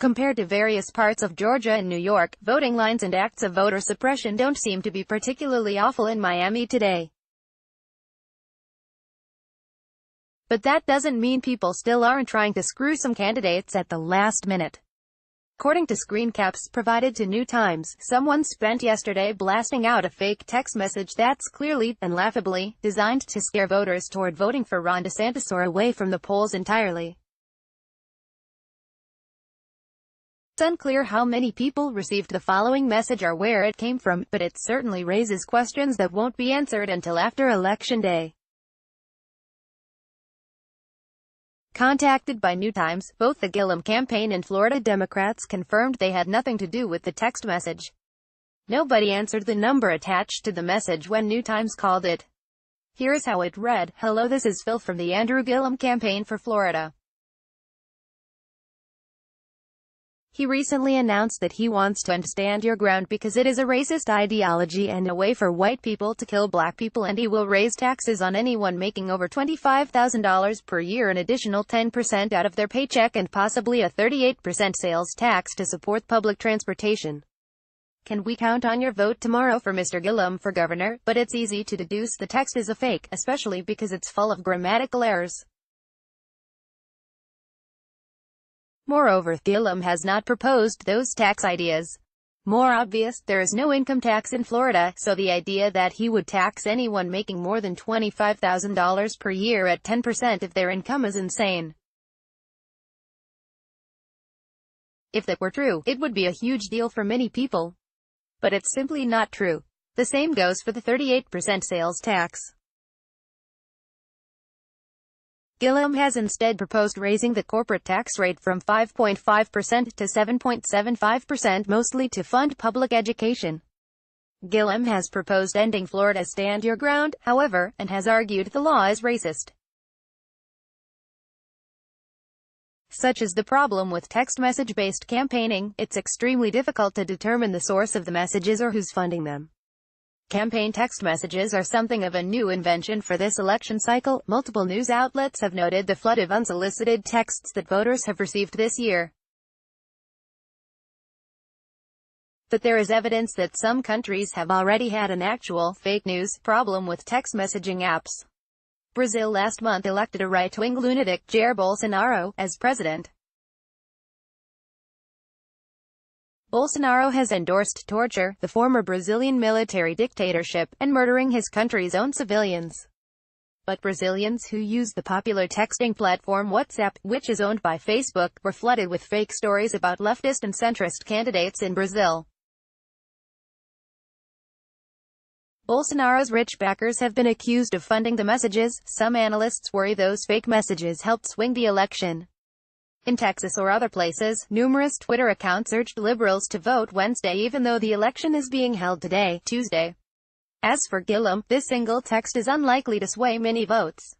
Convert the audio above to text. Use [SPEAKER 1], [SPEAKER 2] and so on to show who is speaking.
[SPEAKER 1] Compared to various parts of Georgia and New York, voting lines and acts of voter suppression don't seem to be particularly awful in Miami today. But that doesn't mean people still aren't trying to screw some candidates at the last minute. According to screen caps provided to New Times, someone spent yesterday blasting out a fake text message that's clearly, and laughably, designed to scare voters toward voting for Ron DeSantis or away from the polls entirely. It's unclear how many people received the following message or where it came from, but it certainly raises questions that won't be answered until after Election Day. Contacted by New Times, both the Gillum campaign and Florida Democrats confirmed they had nothing to do with the text message. Nobody answered the number attached to the message when New Times called it. Here's how it read: "Hello, this is Phil from the Andrew Gillum campaign for Florida. He recently announced that he wants to end Stand Your Ground because it is a racist ideology and a way for white people to kill black people, and he will raise taxes on anyone making over $25,000 per year, an additional 10% out of their paycheck, and possibly a 38% sales tax to support public transportation. Can we count on your vote tomorrow for Mr. Gillum for governor?" But it's easy to deduce the text is a fake, especially because it's full of grammatical errors. Moreover, Gillum has not proposed those tax ideas. More obvious, there is no income tax in Florida, so the idea that he would tax anyone making more than $25,000 per year at 10% of their income is insane. If that were true, it would be a huge deal for many people. But it's simply not true. The same goes for the 38% sales tax. Gillum has instead proposed raising the corporate tax rate from 5.5% to 7.75%, mostly to fund public education. Gillum has proposed ending Florida's Stand Your Ground, however, and has argued the law is racist. Such is the problem with text message-based campaigning, it's extremely difficult to determine the source of the messages or who's funding them. Campaign text messages are something of a new invention for this election cycle. Multiple news outlets have noted the flood of unsolicited texts that voters have received this year. But there is evidence that some countries have already had an actual fake news problem with text messaging apps. Brazil last month elected a right-wing lunatic, Jair Bolsonaro, as president. Bolsonaro has endorsed torture, the former Brazilian military dictatorship, and murdering his country's own civilians. But Brazilians who use the popular texting platform WhatsApp, which is owned by Facebook, were flooded with fake stories about leftist and centrist candidates in Brazil. Bolsonaro's rich backers have been accused of funding the messages. Some analysts worry those fake messages helped swing the election. In Texas or other places, numerous Twitter accounts urged liberals to vote Wednesday even though the election is being held today, Tuesday. As for Gillum, this single text is unlikely to sway many votes.